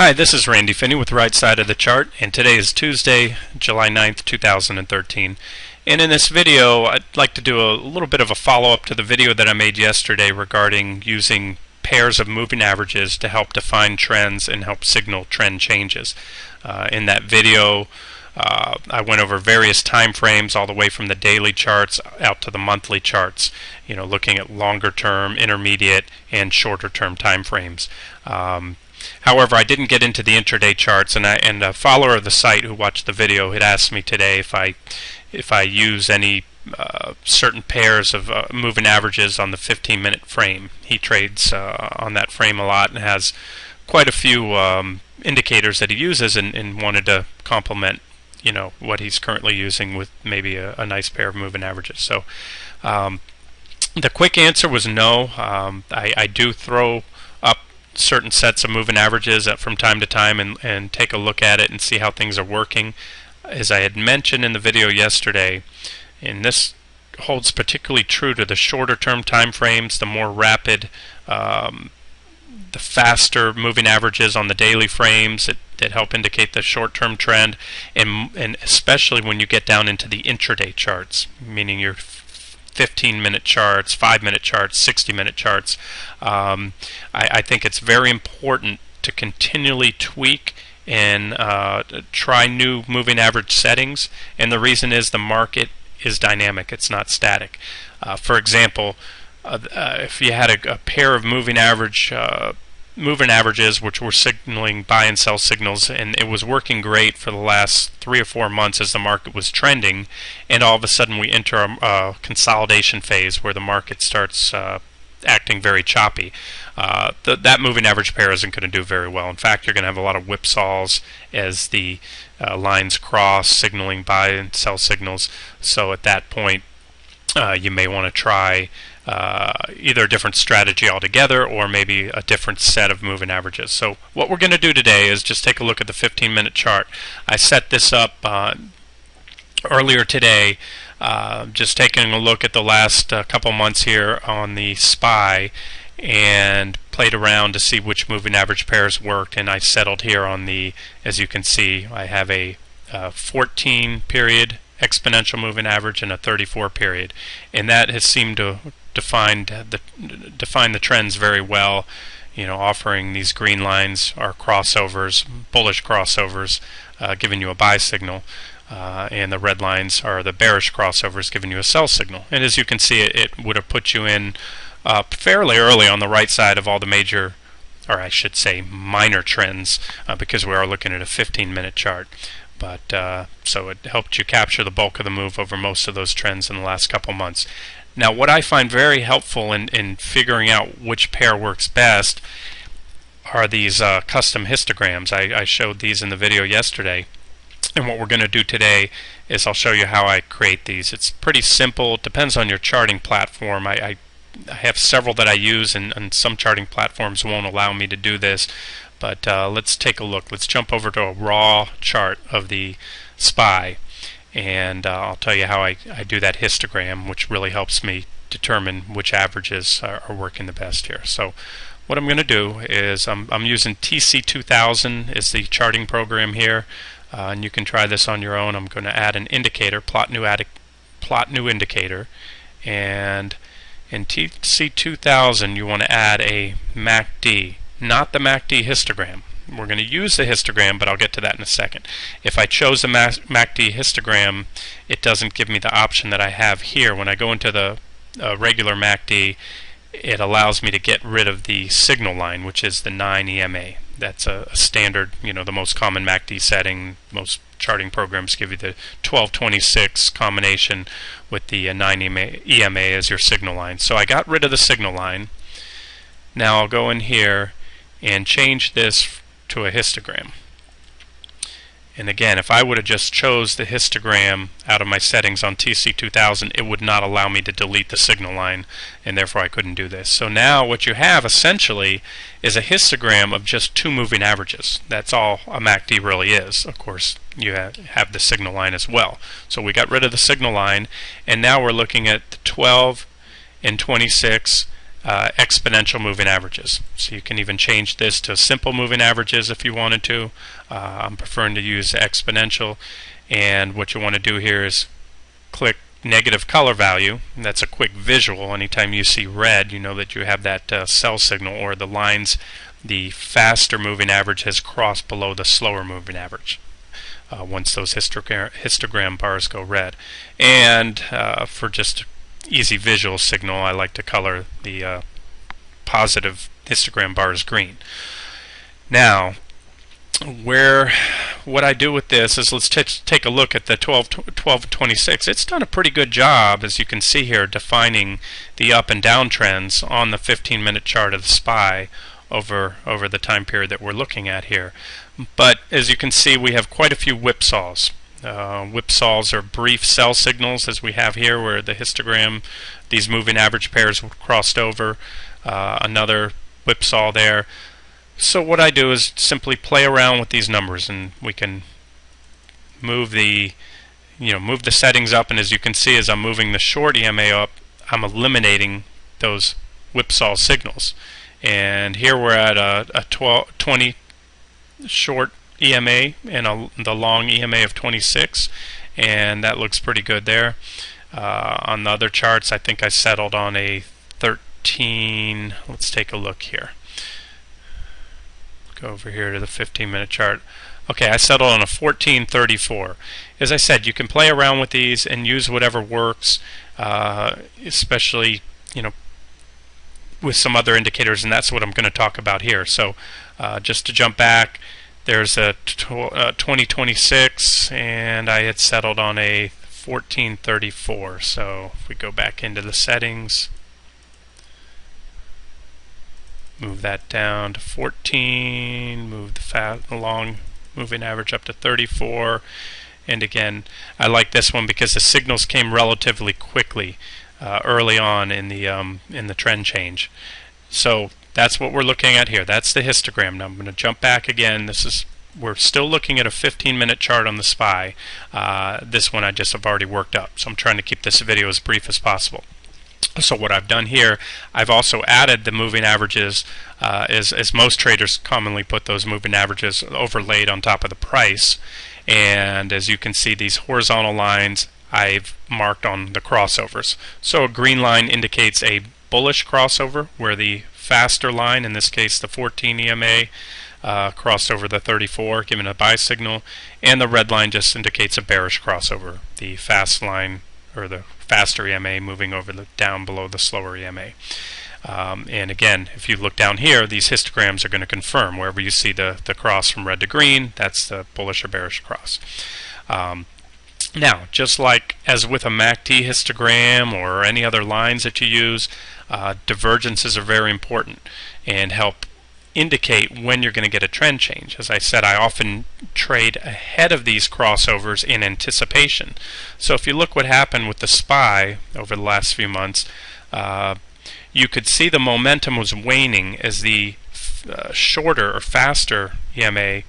Hi, this is Randy Finney with the right side of the chart, and today is Tuesday, July 9th, 2013. And in this video, I'd like to do a little bit of a follow-up to the video that I made yesterday regarding using pairs of moving averages to help define trends and help signal trend changes. In that video, I went over various time frames all the way from the daily charts out to the monthly charts, looking at longer term, intermediate, and shorter term time frames. However, I didn't get into the intraday charts, and a follower of the site who watched the video had asked me today if I use any certain pairs of moving averages on the 15-minute frame. He trades on that frame a lot and has quite a few indicators that he uses, and wanted to complement what he's currently using with maybe a nice pair of moving averages. So the quick answer was no. I do throw up certain sets of moving averages from time to time and take a look at it and see how things are working. As I had mentioned in the video yesterday, and this holds particularly true to the shorter term time frames, the more rapid, the faster moving averages on the daily frames that help indicate the short-term trend, and especially when you get down into the intraday charts, meaning your 15-minute charts, 5-minute charts, 60-minute charts. I think it's very important to continually tweak and try new moving average settings, and the reason is the market is dynamic, it's not static. For example, if you had a pair of moving averages which were signaling buy and sell signals, and it was working great for the last 3 or 4 months as the market was trending, and all of a sudden we enter a consolidation phase where the market starts acting very choppy, that moving average pair isn't going to do very well. In fact, you're going to have a lot of whipsaws as the lines cross, signaling buy and sell signals. So at that point, you may want to try either a different strategy altogether or maybe a different set of moving averages. So what we're going to do today is just take a look at the 15-minute chart. I set this up earlier today, just taking a look at the last couple months here on the SPY, and played around to see which moving average pairs worked, and I settled here on the, as you can see, I have a 14 period exponential moving average and a 34 period, and that has seemed to define the trends very well. Offering these green lines are crossovers, bullish crossovers, giving you a buy signal, and the red lines are the bearish crossovers, giving you a sell signal. And as you can see, it would have put you in fairly early on the right side of all the major, or I should say minor trends, because we are looking at a 15-minute chart. But so it helped you capture the bulk of the move over most of those trends in the last couple months. Now, what I find very helpful in figuring out which pair works best are these custom histograms. I showed these in the video yesterday, and what we're going to do today is I'll show you how I create these. It's pretty simple. It depends on your charting platform. I have several that I use, and some charting platforms won't allow me to do this. But let's take a look. Let's jump over to a raw chart of the SPY, and I'll tell you how I do that histogram, which really helps me determine which averages are working the best here. So what I'm going to do is I'm using TC2000 as the charting program here, and you can try this on your own. I'm going to add an indicator, plot new indicator, and in TC2000 you want to add a MACD. Not the MACD histogram. We're going to use the histogram, but I'll get to that in a second. If I chose the MACD histogram, it doesn't give me the option that I have here. When I go into the regular MACD, it allows me to get rid of the signal line, which is the 9 EMA. That's a standard, the most common MACD setting. Most charting programs give you the 1226 combination with the 9 EMA as your signal line. So I got rid of the signal line. Now I'll go in here and change this to a histogram. And again, if I would have just chose the histogram out of my settings on TC2000, it would not allow me to delete the signal line, and therefore I couldn't do this. So now what you have essentially is a histogram of just 2 moving averages. That's all a MACD really is. Of course, you have the signal line as well. So we got rid of the signal line, and now we're looking at the 12 and 26 exponential moving averages. So you can even change this to simple moving averages if you wanted to. I'm preferring to use exponential, and what you want to do here is click negative color value. And that's a quick visual. Anytime you see red, you know that you have that sell signal, or the lines, the faster moving average has crossed below the slower moving average once those histogram bars go red. And for just easy visual signal, I like to color the positive histogram bars green. Now, what I do with this is, let's take a look at the 1226. It's done a pretty good job, as you can see here, defining the up and down trends on the 15-minute chart of the SPY over the time period that we're looking at here. But as you can see, we have quite a few whipsaws. Whipsaws are brief sell signals, as we have here, where the histogram, these moving average pairs crossed over. Another whipsaw there. So what I do is simply play around with these numbers, and we can move the settings up. And as you can see, as I'm moving the short EMA up, I'm eliminating those whipsaw signals. And here we're at a 20 short EMA and the long EMA of 26, and that looks pretty good there. On the other charts, I think I settled on a 13. Let's take a look here. Go over here to the 15-minute chart. Okay, I settled on a 1434. As I said, you can play around with these and use whatever works, especially with some other indicators, and that's what I'm going to talk about here. So just to jump back, there's a 2026, and I had settled on a 1434. So if we go back into the settings, move that down to 14, move the long moving average up to 34, and again, I like this one because the signals came relatively quickly early on in the trend change. So that's what we're looking at here. That's the histogram. Now I'm going to jump back again. We're still looking at a 15-minute chart on the SPY. This one I just have already worked up, so I'm trying to keep this video as brief as possible. So what I've done here, I've also added the moving averages, as most traders commonly put those moving averages overlaid on top of the price. And as you can see, these horizontal lines I've marked on the crossovers. So a green line indicates a bullish crossover, where the faster line, in this case the 14 EMA, crossed over the 34, giving a buy signal, and the red line just indicates a bearish crossover, the fast line, or the faster EMA, moving over down below the slower EMA. And again, if you look down here, these histograms are going to confirm wherever you see the cross from red to green, that's the bullish or bearish cross. Now, just like as with a MACD histogram or any other lines that you use, divergences are very important and help indicate when you're going to get a trend change. As I said, I often trade ahead of these crossovers in anticipation. So if you look what happened with the SPY over the last few months, you could see the momentum was waning as the shorter or faster EMA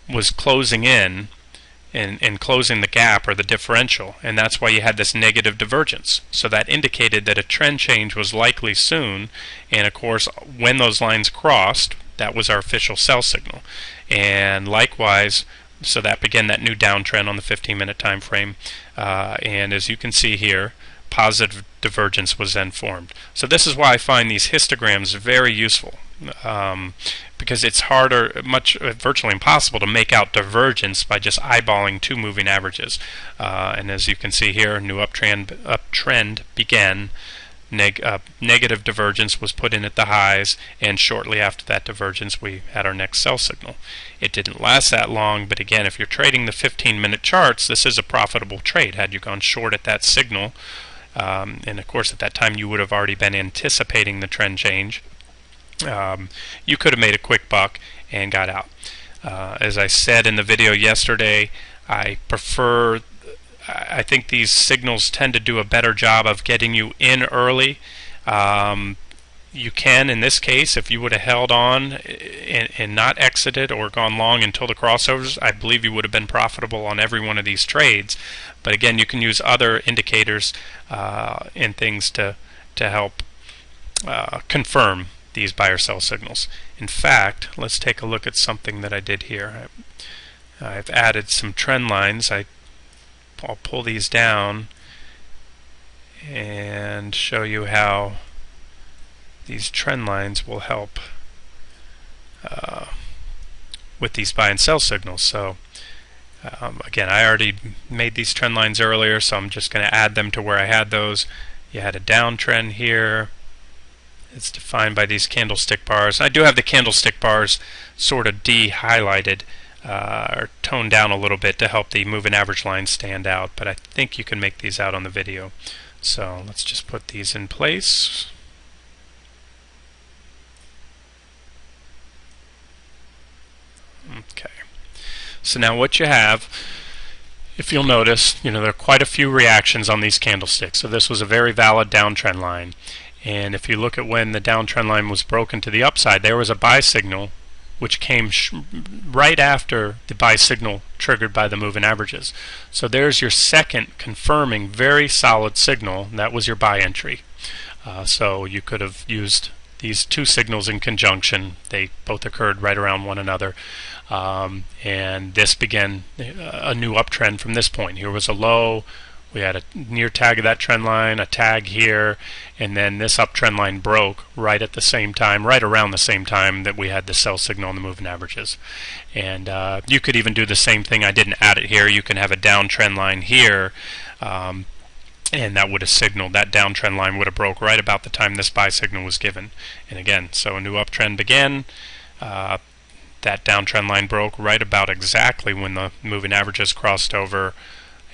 was closing in and closing the gap, or the differential, and that's why you had this negative divergence. So that indicated that a trend change was likely soon, and of course when those lines crossed, that was our official sell signal. And likewise, so that began that new downtrend on the 15-minute time frame, and as you can see here, positive divergence was then formed. So this is why I find these histograms very useful, because it's virtually impossible to make out divergence by just eyeballing two moving averages. And as you can see here, new uptrend began. Negative divergence was put in at the highs, and shortly after that divergence we had our next sell signal. It didn't last that long, but again, if you're trading the 15-minute charts, this is a profitable trade. Had you gone short at that signal, and of course at that time you would have already been anticipating the trend change, you could have made a quick buck and got out. As I said in the video yesterday, I think these signals tend to do a better job of getting you in early. You can, in this case, if you would have held on and not exited or gone long until the crossovers, I believe you would have been profitable on every one of these trades. But again, you can use other indicators and things to help confirm these buy or sell signals. In fact, let's take a look at something that I did here. I've added some trend lines. I'll pull these down and show you how these trend lines will help with these buy and sell signals. So again, I already made these trend lines earlier, so I'm just going to add them to where I had those. You had a downtrend here. It's defined by these candlestick bars. I do have the candlestick bars sort of de-highlighted or toned down a little bit to help the moving average line stand out, but I think you can make these out on the video. So let's just put these in place. Okay. So now what you have, if you'll notice, there are quite a few reactions on these candlesticks. So this was a very valid downtrend line. And if you look at when the downtrend line was broken to the upside, there was a buy signal which came right after the buy signal triggered by the moving averages. So there's your second confirming very solid signal. That was your buy entry. So you could have used these two signals in conjunction. They both occurred right around one another. And this began a new uptrend from this point. Here was a low. We had a near tag of that trend line, a tag here, and then this uptrend line broke right at the same time, right around the same time that we had the sell signal on the moving averages. And you could even do the same thing. I didn't add it here. You can have a downtrend line here, and that would have signaled, that downtrend line would have broke right about the time this buy signal was given. And again, so a new uptrend began. That downtrend line broke right about exactly when the moving averages crossed over.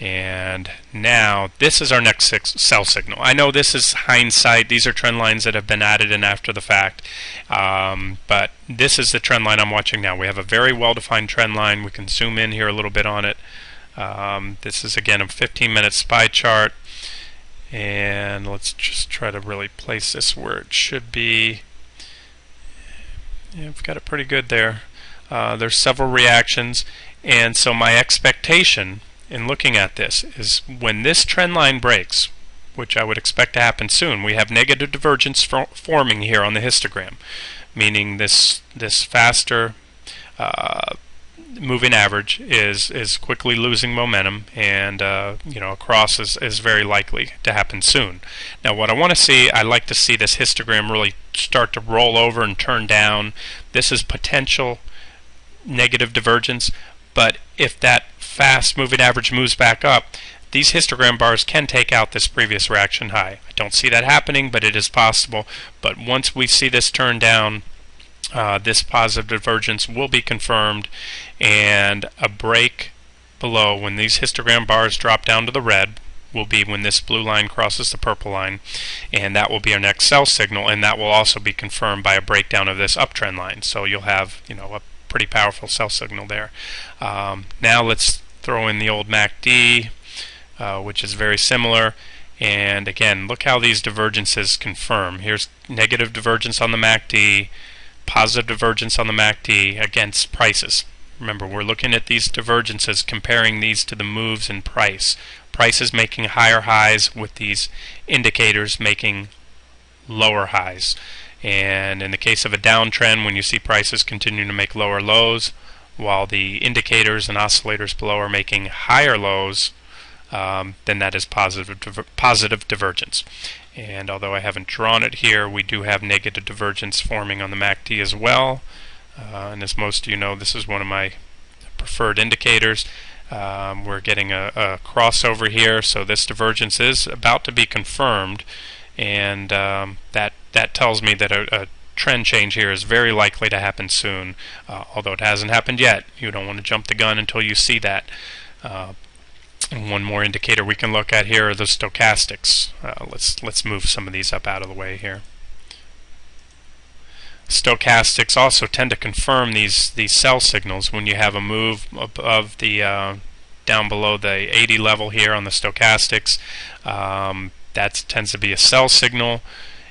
And now this is our next sell signal. I know this is hindsight. These are trend lines that have been added in after the fact. But this is the trend line I'm watching now. We have a very well-defined trend line. We can zoom in here a little bit on it. This is, again, a 15-minute SPY chart. And let's just try to really place this where it should be. Yeah, I've got it pretty good there. There's several reactions. And so my expectation in looking at this is when this trend line breaks, which I would expect to happen soon, we have negative divergence forming here on the histogram, meaning this faster moving average is quickly losing momentum, and a cross is very likely to happen soon. Now what I want to see, I like to see this histogram really start to roll over and turn down. This is potential negative divergence, but if that fast moving average moves back up, these histogram bars can take out this previous reaction high. I don't see that happening, but it is possible. But once we see this turn down, this positive divergence will be confirmed, and a break below when these histogram bars drop down to the red will be when this blue line crosses the purple line, and that will be our next sell signal, and that will also be confirmed by a breakdown of this uptrend line. So you'll have a pretty powerful sell signal there. Now let's throw in the old MACD, which is very similar. And again, look how these divergences confirm. Here's negative divergence on the MACD, positive divergence on the MACD against prices. Remember, we're looking at these divergences, comparing these to the moves in price. Price is making higher highs with these indicators making lower highs. And in the case of a downtrend, when you see prices continuing to make lower lows, while the indicators and oscillators below are making higher lows, then that is positive divergence. And although I haven't drawn it here, we do have negative divergence forming on the MACD as well. And as most of you know, this is one of my preferred indicators. We're getting a crossover here, so this divergence is about to be confirmed, and that tells me that a trend change here is very likely to happen soon. Although it hasn't happened yet, you don't want to jump the gun until you see that. And one more indicator we can look at here are the stochastics. Let's move some of these up out of the way here. Stochastics also tend to confirm these sell signals when you have a move above the down below the 80 level here on the stochastics. That tends to be a sell signal,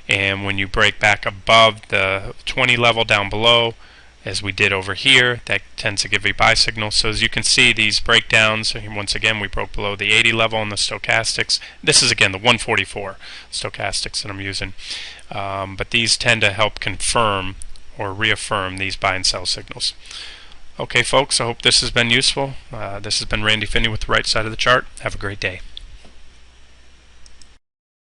and when you break back above the 20 level down below, as we did over here. That tends to give a buy signal. So as you can see, these breakdowns, once again we broke below the 80 level in the stochastics. This is again the 144 stochastics that I'm using, but these tend to help confirm or reaffirm these buy and sell signals. Okay folks, I hope this has been useful. This has been Randy Finney with the Right Side of the Chart. Have a great day.